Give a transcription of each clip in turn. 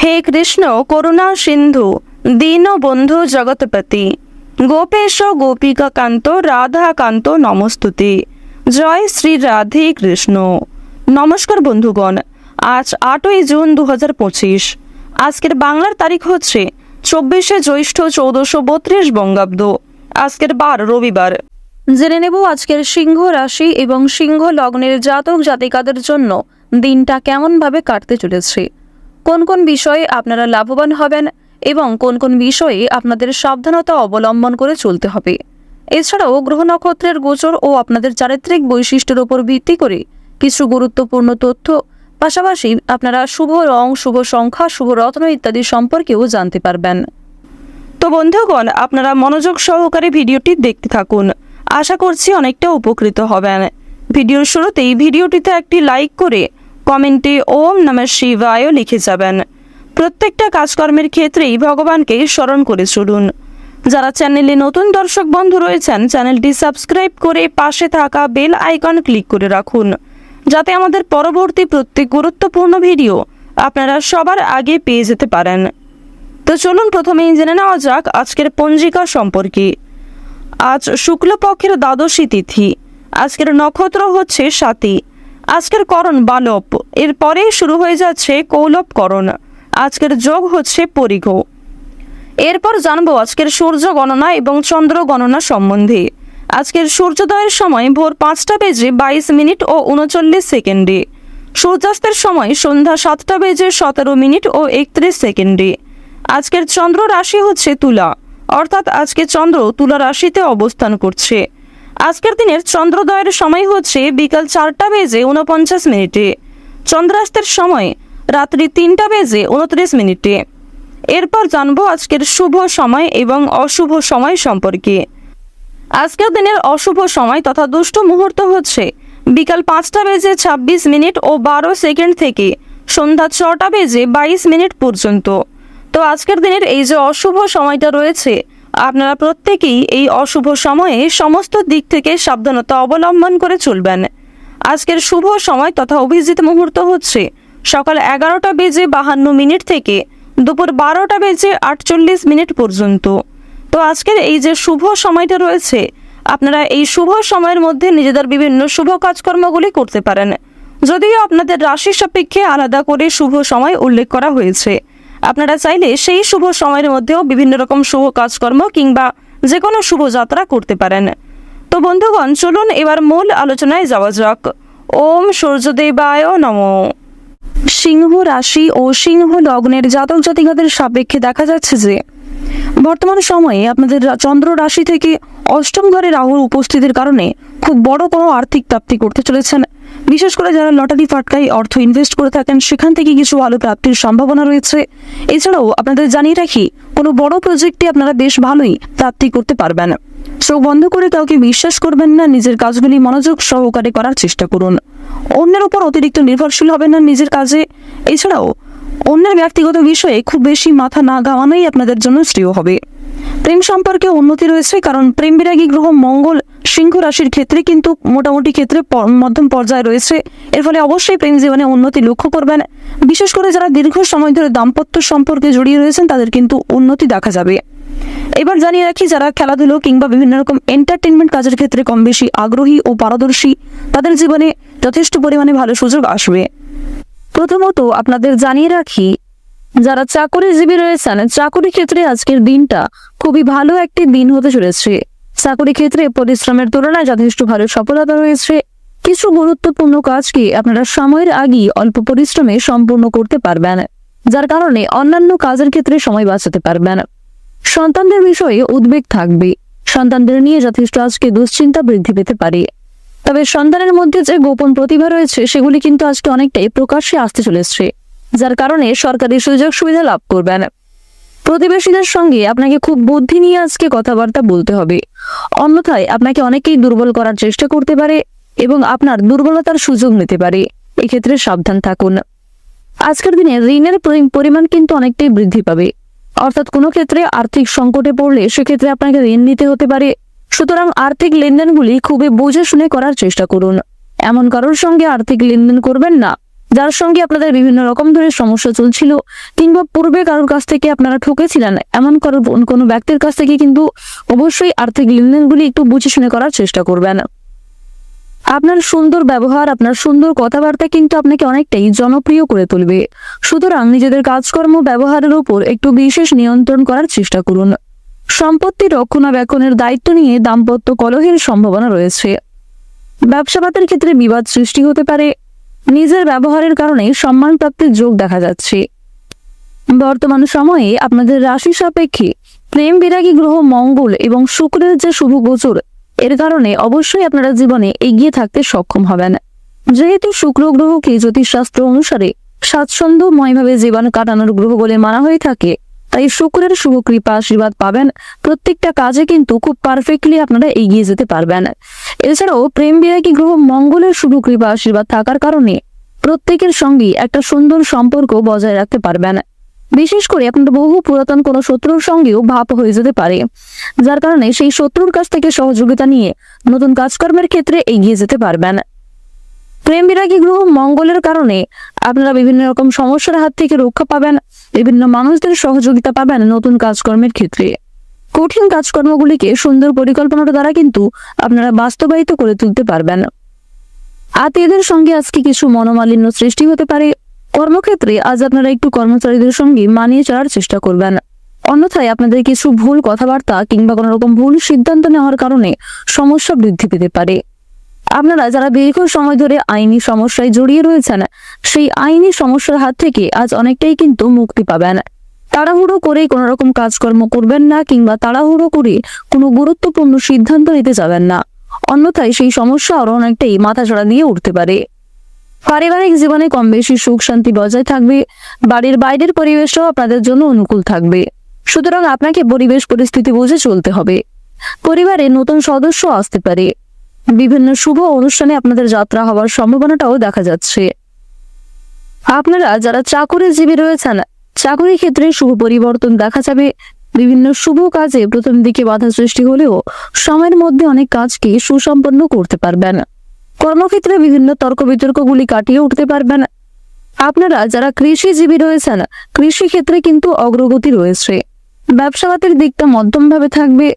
হে কৃষ্ণ করুণা সিন্ধু দীনবন্ধু জগৎপতি গোপেশ গোপিকা কান্ত রাধা কান্ত নমস্তুতে। জয় শ্রী রাধে কৃষ্ণ। নমস্কার বন্ধুগণ, আজ 8ই জুন 2025। আজকের বাংলার তারিখ হচ্ছে 24শে জ্যৈষ্ঠ 1432 বঙ্গাব্দ। আজকের বার রবিবার। জেনে নেব আজকের সিংহ রাশি এবং সিংহ লগ্নের জাতক জাতিকাদের জন্য দিনটা কেমনভাবে কাটতে চলেছে, কোন কোন বিষয়ে আপনারা লাভবান হবেন এবং কোন কোন বিষয়ে আপনাদের সাবধানতা অবলম্বন করে চলতে হবে। এছাড়াও গ্রহ নক্ষত্রের গোচর ও আপনাদের চারিত্রিক বৈশিষ্ট্যের উপর ভিত্তি করে কিছু গুরুত্বপূর্ণ তথ্য, পাশাপাশি আপনারা শুভ রং, শুভ সংখ্যা, শুভ রত্ন ইত্যাদি সম্পর্কেও জানতে পারবেন। তো বন্ধুগণ, আপনারা মনোযোগ সহকারে ভিডিওটি দেখতে থাকুন। আশা করছি অনেকটা উপকৃত হবেন। ভিডিওর শুরুতেই ভিডিওটিতে একটি লাইক করে কমেন্টে ওম নমঃ শিবায় লিখে যাবেন। প্রত্যেকটা কাজকর্মের ক্ষেত্রেই ভগবানকে স্মরণ করে চলুন। যারা চ্যানেলে নতুন দর্শক বন্ধু রয়েছেন, চ্যানেলটি সাবস্ক্রাইব করে পাশে থাকা বেল আইকন ক্লিক করে রাখুন, যাতে আমাদের পরবর্তী প্রত্যেক গুরুত্বপূর্ণ ভিডিও আপনারা সবার আগে পেয়ে যেতে পারেন। তো চলুন প্রথমেই জেনে নেওয়া যাক আজকের পঞ্জিকা সম্পর্কে। আজ শুক্লপক্ষের দ্বাদশী তিথি। আজকের নক্ষত্র হচ্ছে স্বাতী। আজকের করণ বালব, এরপরে শুরু হয়ে যাচ্ছে কৌলব করণ। আজকের যোগ হচ্ছে পরিঘ। এরপর জানবো আজকের সূর্য গণনা এবং চন্দ্র গণনা সম্বন্ধে। আজকের সূর্যোদয়ের সময় ভোর 5টা বেজে 22 মিনিট ও 39 সেকেন্ডে। সূর্যাস্তের সময় সন্ধ্যা 7টা বেজে 17 মিনিট ও 31 সেকেন্ডে। আজকের চন্দ্র রাশি হচ্ছে তুলা, অর্থাৎ আজকে চন্দ্র তুলা রাশিতে অবস্থান করছে। আজকের দিনের চন্দ্রোদয়ের সময় হচ্ছে বিকাল 4টা বেজে 49 মিনিটে। চন্দ্রাস্তের সময় রাত্রি 3টা বেজে 29 মিনিটে। এরপর জানবো আজকের শুভ সময় এবং অশুভ সময় সম্পর্কে। আজকের দিনের অশুভ সময় তথা দুষ্ট মুহূর্ত হচ্ছে বিকাল 5টা বেজে 26 মিনিট ও 12 সেকেন্ড থেকে সন্ধ্যা 6টা বেজে 22 মিনিট পর্যন্ত। তো আজকের দিনের এই যে অশুভ সময়টা রয়েছে, আপনারা প্রত্যেকেই এই অশুভ সময়ে সমস্ত দিক থেকে সাবধানতা অবলম্বন করে চলবেন। আজকের শুভ সময় তথা অভিজিৎ মুহূর্ত হচ্ছে সকাল 11টা বেজে 52 মিনিট থেকে দুপুর 12টা বেজে 48 মিনিট পর্যন্ত। তো আজকের এই যে শুভ সময়টা রয়েছে, আপনারা এই শুভ সময়ের মধ্যে নিজেদের বিভিন্ন শুভ কাজকর্মগুলি করতে পারেন। যদিও আপনাদের রাশি সাপেক্ষে আলাদা করে শুভ সময় উল্লেখ করা হয়েছে, আপনারা চাইলে সেই শুভ সময়ের মধ্যেও বিভিন্ন রকম শুভ কাজকর্ম কিংবা যে কোনো শুভযাত্রা করতে পারেন। তো বন্ধুগণ, চলুন এবার মূল আলোচনায় যাওয়া যাক। ওম সূর্যদেবায় নমঃ। সিংহ রাশি ও সিংহ লগ্নের জাতক জাতিকাদের সাপেক্ষে দেখা যাচ্ছে যে বর্তমান সময়ে আপনাদের চন্দ্র রাশি থেকে অষ্টম ঘরে রাহুর উপস্থিতির কারণে খুব বড় কোনো আর্থিক প্রাপ্তি করতে চলেছেন। বিশেষ করে যারা লটারি ফাটকায় অর্থ ইনভেস্ট করে থাকেন, সেখান থেকে কিছু ভালো প্রাপ্তির সম্ভাবনা রয়েছে। এছাড়াও আপনাদের জানিয়ে রাখি, কোনো বড় প্রজেক্টে আপনারা বেশ ভালোই প্রাপ্তি করতে পারবেন। চোখ বন্ধ করে কাউকে বিশ্বাস করবেন না, নিজের কাজগুলি মনোযোগ সহকারে করার চেষ্টা করুন। অন্যের উপর অতিরিক্ত নির্ভরশীল হবেন না নিজের কাজে। এছাড়াও অন্যের ব্যক্তিগত বিষয়ে খুব বেশি মাথা না ঘামানোই আপনাদের জন্য শ্রেয় হবে। প্রেম সম্পর্কে উন্নতি রয়েছে, কারণ প্রেম বিরাগী গ্রহ মঙ্গল সিংহ রাশির ক্ষেত্রে কিন্তু মোটামুটি ক্ষেত্রে মধ্যম পর্যায়ে রয়েছে। এর ফলে অবশ্যই প্রেম জীবনে উন্নতি লক্ষ্য করবেন। বিশেষ করে যারা দীর্ঘ সময় ধরে দাম্পত্য সম্পর্কে জড়িয়ে রয়েছেন, তাদের কিন্তু উন্নতি দেখা যাবে। এবার জানিয়ে রাখি, যারা খেলাধুলো কিংবা বিভিন্ন রকম এন্টারটেনমেন্ট কাজের ক্ষেত্রে কম বেশি আগ্রহী ও পারদর্শী, তাদের জীবনে যথেষ্ট পরিমাণে ভালো সুযোগ আসবে। প্রথমত আপনাদের জানিয়ে রাখি, যারা চাকরিজীবী রয়েছেন, চাকরি ক্ষেত্রে আজকের দিনটা খুবই ভালো একটি দিন হতে চলেছে। চাকরি ক্ষেত্রে পরিশ্রমের তুলনায় যথেষ্ট ভালো সফলতা রয়েছে। কিছু গুরুত্বপূর্ণ কাজকে আপনারা সময়ের আগেই অল্প পরিশ্রমে সম্পূর্ণ করতে পারবেন, যার কারণে অন্যান্য কাজের ক্ষেত্রে সময় বাঁচাতে পারবেন। সন্তানদের বিষয়ে উদ্বেগ থাকবে। সন্তানদের নিয়ে যথেষ্ট আজকে দুশ্চিন্তা বৃদ্ধি পেতে পারে। তবে সন্তানের মধ্যে যে গোপন প্রতিভা রয়েছে, সেগুলি কিন্তু আজকে অনেকটাই প্রকাশ্যে আসতে চলেছে, যার কারণে সরকারি সুযোগ সুবিধা লাভ করবেন। প্রতিবেশীদের সঙ্গে আপনাকে খুব বুদ্ধি নিয়ে আজকে কথাবার্তা বলতে হবে, অন্যথায় আপনাকে অনেকেই দুর্বল করার চেষ্টা করতে পারে এবং আপনার দুর্বলতার সুযোগ নিতে পারে। এক্ষেত্রে সাবধান থাকুন। আজকের দিনে ঋণের পরিমাণ কিন্তু অনেকটাই বৃদ্ধি পাবে, অর্থাৎ কোনো ক্ষেত্রে আর্থিক সংকটে পড়লে সেক্ষেত্রে আপনাকে ঋণ নিতে হতে পারে। সুতরাং আর্থিক লেনদেনগুলি খুবই বুঝে শুনে করার চেষ্টা করুন। এমন কারোর সঙ্গে আর্থিক লেনদেন করবেন না যার সঙ্গে আপনাদের বিভিন্ন রকম ধরনের সমস্যা চলছিল, কিংবা পূর্বে কারোর কাছ থেকে আপনারা ঠকেছিলেন, এমন কোনো ব্যক্তির কাছ থেকে কিন্তু অবশ্যই আর্থিক লেনদেনগুলি একটু বুঝে শুনে করার চেষ্টা করবেন। আপনার সুন্দর ব্যবহার, আপনার সুন্দর কথাবার্তা কিন্তু আপনাকে অনেকটাই জনপ্রিয় করে তুলবে। সুতরাং নিজেদের কাজকর্ম ব্যবহারের উপর একটু বিশেষ নিয়ন্ত্রণ করার চেষ্টা করুন। সম্পত্তি রক্ষণাবেক্ষণের দায়িত্ব নিয়ে দাম্পত্য কলহের সম্ভাবনা রয়েছে। ব্যবসাপাতের ক্ষেত্রে বিবাদ সৃষ্টি হতে পারে। নিজের ব্যবহারের কারণে সম্মান প্রাপ্তির যোগ দেখা যাচ্ছে। বর্তমান সময়ে আপনাদের রাশি সাপেক্ষে প্রেম বিরাগী গ্রহ মঙ্গল এবং শুক্রের যে শুভ গোচর, এর কারণে অবশ্যই আপনারা জীবনে এগিয়ে থাকতে সক্ষম হবেন। যেহেতু শুক্র গ্রহকে জ্যোতিষশাস্ত্র অনুসারে স্বাচ্ছন্দ্যময়ভাবে জীবন কাটানোর গ্রহ বলে মানা হয়ে থাকে, তাই শুক্রের শুভ কৃপা আশীর্বাদ পাবেন। প্রত্যেকটা কাজে কিন্তু খুব পারফেক্টলি আপনারা এগিয়ে যেতে পারবেন। এছাড়াও প্রেম বিরাগী গ্রহ মঙ্গলের শুভ কৃপা আশীর্বাদ থাকার কারণে প্রত্যেকের সঙ্গে একটা সুন্দর সম্পর্ক বজায় রাখতে পারবেন। বিশেষ করে আপনার বহু পুরাতন কোনো শত্রুর সঙ্গেও ভাব হয়ে যেতে পারে, যার কারণে সেই শত্রুর কাছ থেকে সহযোগিতা নিয়ে নতুন কাজকর্মের ক্ষেত্রে এগিয়ে যেতে পারবেন। প্রেম বিরাগী গ্রহ মঙ্গলের কারণে আপনারা বিভিন্ন রকম সমস্যার হাত থেকে রক্ষা পাবেন, বিভিন্ন মানুষদের সহযোগিতা পাবেন নতুন কাজকর্মের ক্ষেত্রে। কঠিন কাজকর্মগুলিকে সুন্দর পরিকল্পনার দ্বারা কিন্তু আপনারা বাস্তবায়িত করে তুলতে পারবেন। আত্মীয়দের সঙ্গে আজকে কিছু মনোমালিন্য সৃষ্টি হতে পারে। কর্মক্ষেত্রে আজ আপনারা একটু কর্মচারীদের সঙ্গে মানিয়ে চলার চেষ্টা করবেন। অন্যথায় আপনাদের কিছু ভুল কথাবার্তা কিংবা কোনো রকম ভুল সিদ্ধান্ত নেওয়ার কারণে সমস্যা বৃদ্ধি পেতে পারে। আপনারা যারা দীর্ঘ সময় ধরে আইনি সমস্যায় জড়িয়ে রয়েছেন, সেই আইনি সমস্যার হাত থেকে আজ অনেকটাই কিন্তু মুক্তি পাবেন। তাড়াহুড়ো করে কোনো রকম কাজকর্ম করবেন না, কিংবা তাড়াহুড়ো করে কোনো গুরুত্বপূর্ণ সিদ্ধান্ত নিতে যাবেন না, অন্যথায় সেই সমস্যা আরো অনেকটাই মাথাচাড়া দিয়ে উঠতে পারে। পারিবারিক জীবনে কম বেশি সুখ শান্তি বজায় থাকবে। বাড়ির বাইরের পরিবেশও আপনাদের জন্য অনুকূল থাকবে। সুতরাং আপনাকে পরিবেশ পরিস্থিতি বুঝে চলতে হবে। পরিবারে নতুন সদস্য আসতে পারে। বিভিন্ন শুভ অনুষ্ঠানে আপনাদের যাত্রা হওয়ার সম্ভাবনাটাও দেখা যাচ্ছে। আপনারা যারা চাকুরিজীবী রয়েছেন, চাকুরি ক্ষেত্রে শুভ পরিবর্তন দেখা যাবে। বিভিন্ন শুভ কাজে প্রথম দিকে বাধা সৃষ্টি হলেও সময়ের মধ্যে অনেক কাজকে সুসম্পন্ন করতে পারবেন। কর্মক্ষেত্রে বিভিন্ন তর্ক বিতর্কগুলি কাটিয়ে উঠতে পারবেন। আপনারা যারা কৃষিজীবী রয়েছেন, কৃষি ক্ষেত্রে কিন্তু অগ্রগতি রয়েছে। ব্যবসাপাতের দিকটা মধ্যমভাবে থাকবে।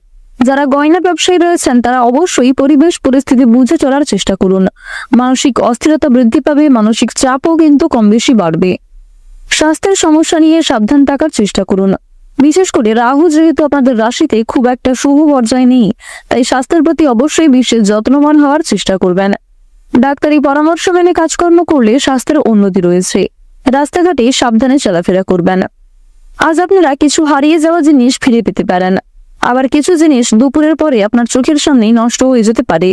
যারা গয়না ব্যবসায়ী রয়েছেন, তারা অবশ্যই পরিবেশ পরিস্থিতি বুঝে চলার চেষ্টা করুন। মানসিক অস্থিরতা বৃদ্ধি পাবে, মানসিক চাপও কিন্তু কম বেশি বাড়বে। স্বাস্থ্যের সমস্যা নিয়ে সাবধান থাকার চেষ্টা করুন। বিশেষ করে রাহু যেহেতু আপনাদের রাশিতে খুব একটা শুভ পর্যায়ে নেই, তাই স্বাস্থ্যের প্রতি অবশ্যই বিশেষ যত্নবান হওয়ার চেষ্টা করবেন। ডাক্তারি পরামর্শ মেনে কাজকর্ম করলে স্বাস্থ্যের উন্নতি রয়েছে। রাস্তাঘাটে সাবধানে চলাফেরা করবেন। আজ আপনারা কিছু হারিয়ে যাওয়া জিনিস ফিরে পেতে পারেন। আবার কিছু জিনিস দুপুরের পরে আপনার চোখের সামনেই নষ্ট হয়ে যেতে পারে।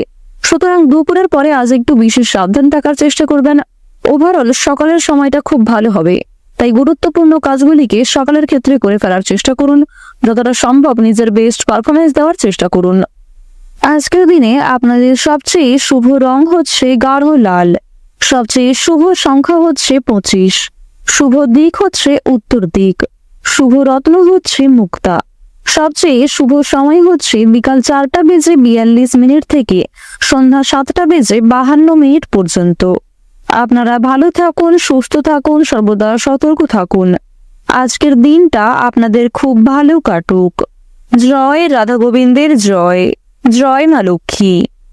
সুতরাং দুপুরের পরে আজ একটু বিশেষ সাবধান থাকার চেষ্টা করবেন। ওভারঅল সকালের সময়টা খুব ভালো হবে, তাই গুরুত্বপূর্ণ কাজগুলিকে সকালের ক্ষেত্রে করে ফেলার চেষ্টা করুন। যতটা সম্ভব নিজের বেস্ট পারফরমেন্স দেওয়ার চেষ্টা করুন। আজকের দিনে আপনাদের সবচেয়ে শুভ রং হচ্ছে গাঢ় লাল। সবচেয়ে শুভ সংখ্যা হচ্ছে 25। শুভ দিক হচ্ছে উত্তর দিক। শুভ রত্ন হচ্ছে মুক্তা। সবচেয়ে শুভ সময় হচ্ছে বিকাল 4:42 থেকে সন্ধ্যা 7:52 পর্যন্ত। আপনারা ভালো থাকুন, সুস্থ থাকুন, সর্বদা সতর্ক থাকুন। আজকের দিনটা আপনাদের খুব ভালো কাটুক। জয় রাধা গোবিন্দের জয়। জয় মা লক্ষ্মী।